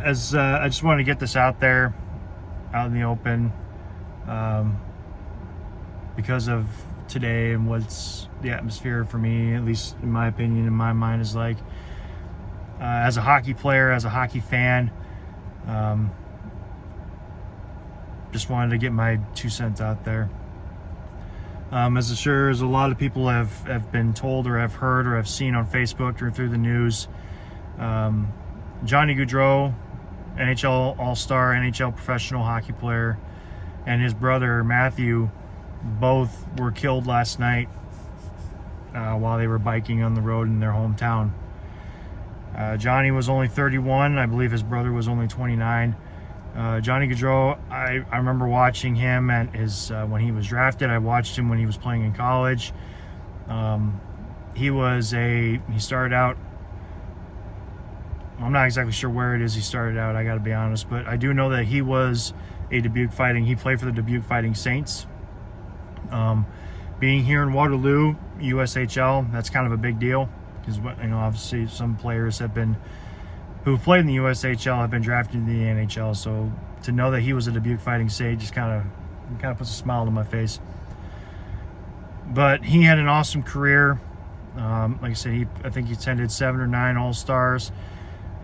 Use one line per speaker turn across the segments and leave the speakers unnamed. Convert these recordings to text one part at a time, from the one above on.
as I just want to get this out there, out in the open, because of today and what's the atmosphere for me, at least in my opinion, in my mind, is like. As a hockey player, as a hockey fan, just wanted to get my 2 cents out there. As sure as a lot of people have been told or have heard or have seen on Facebook or through the news, Johnny Gaudreau, NHL All-Star, NHL professional hockey player, and his brother Matthew both were killed last night while they were biking on the road in their hometown. Johnny was only 31. I believe his brother was only 29. Johnny Gaudreau, I remember watching him at his when he was drafted. I watched him when he was playing in college. He started out, I'm not exactly sure where it is he started out, I got to be honest, but I do know that he was he played for the Dubuque Fighting Saints. Being here in Waterloo, USHL, that's kind of a big deal. Because, obviously some players who've played in the USHL have been drafted in the NHL. So to know that he was a Dubuque Fighting Saint just kind of puts a smile on my face. But he had an awesome career. Like I said, I think he attended 7 or 9 All-Stars.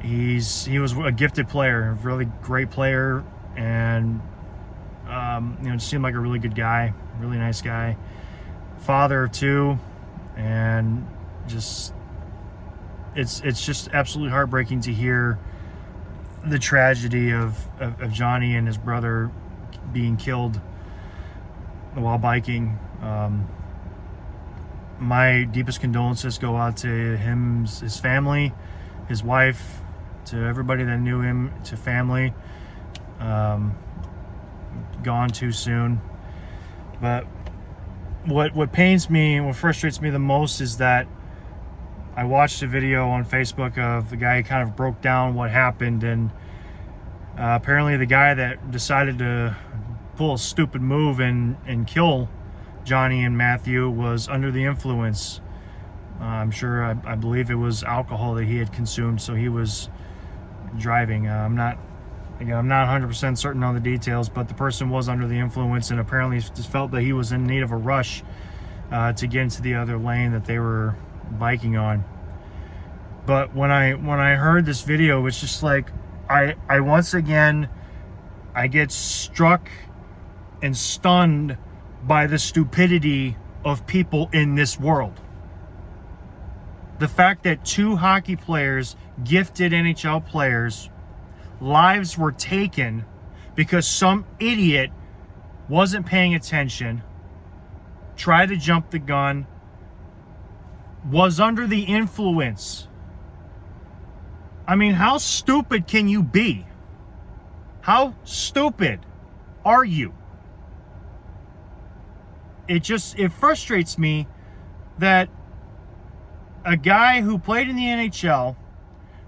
He was a gifted player, a really great player, and just seemed like a really good guy, really nice guy. Father of 2, and just. It's just absolutely heartbreaking to hear the tragedy of Johnny and his brother being killed while biking. My deepest condolences go out to him, his family, his wife, to everybody that knew him, to family. Gone too soon. But what pains me and what frustrates me the most is that I watched a video on Facebook of the guy who kind of broke down what happened, and apparently the guy that decided to pull a stupid move and kill Johnny and Matthew was under the influence. I believe it was alcohol that he had consumed, so he was driving. I'm not 100% certain on the details, but the person was under the influence and apparently just felt that he was in need of a rush to get into the other lane that they were biking on. But when I heard this video, it's just like I once again I get struck and stunned by the stupidity of people in this world. The fact that 2 hockey players, gifted NHL players, lives were taken because some idiot wasn't paying attention, tried to jump the gun, was under the influence. I mean, how stupid can you be? How stupid are you? It frustrates me that a guy who played in the NHL,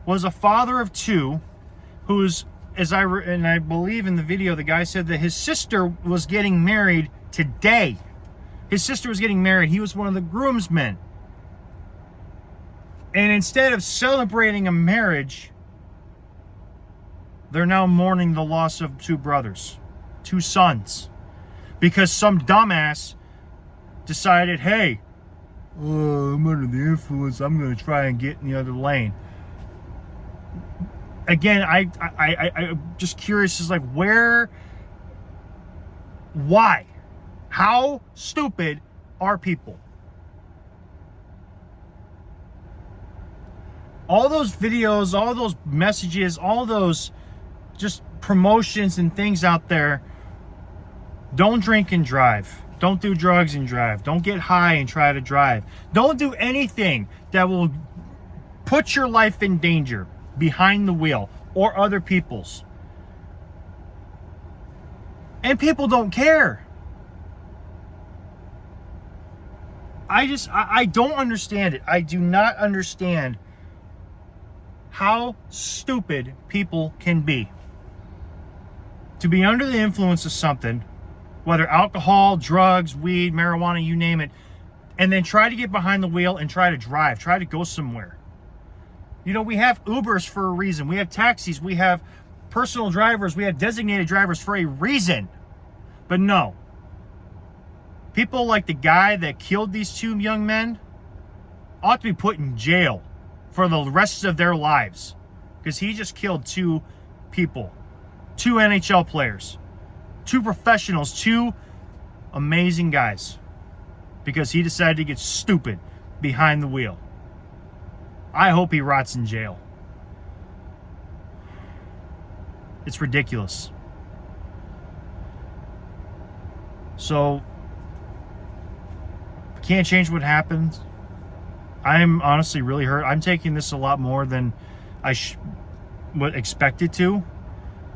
was a father of 2, who's, and I believe in the video, the guy said that his sister was getting married today. His sister was getting married. He was one of the groomsmen. And instead of celebrating a marriage, they're now mourning the loss of 2 brothers, 2 sons, because some dumbass decided, hey, I'm under the influence, I'm going to try and get in the other lane. Again, I'm just curious, is like, why? How stupid are people? All those videos, all those messages, all those just promotions and things out there. Don't drink and drive. Don't do drugs and drive. Don't get high and try to drive. Don't do anything that will put your life in danger behind the wheel or other people's. And people don't care. I don't understand it. I do not understand how stupid people can be. To be under the influence of something, whether alcohol, drugs, weed, marijuana, you name it, and then try to get behind the wheel and try to drive, try to go somewhere. You know, we have Ubers for a reason. We have taxis. We have personal drivers. We have designated drivers for a reason. But no. People like the guy that killed these two young men ought to be put in jail for the rest of their lives. Because he just killed two people. Two NHL players. Two professionals. Two amazing guys. Because he decided to get stupid behind the wheel. I hope he rots in jail. It's ridiculous. So, can't change what happens. I'm honestly really hurt. I'm taking this a lot more than I would expect it to.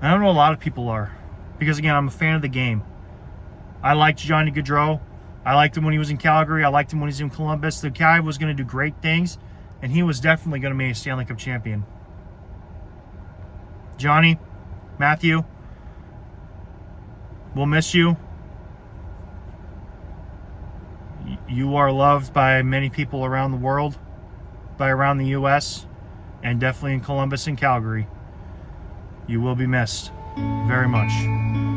I don't know, a lot of people are. Because again, I'm a fan of the game. I liked Johnny Gaudreau. I liked him when he was in Calgary. I liked him when he was in Columbus. The guy was going to do great things. And he was definitely going to be a Stanley Cup champion. Johnny, Matthew, we'll miss you. You are loved by many people around the world, by around the U.S., and definitely in Columbus and Calgary. You will be missed very much.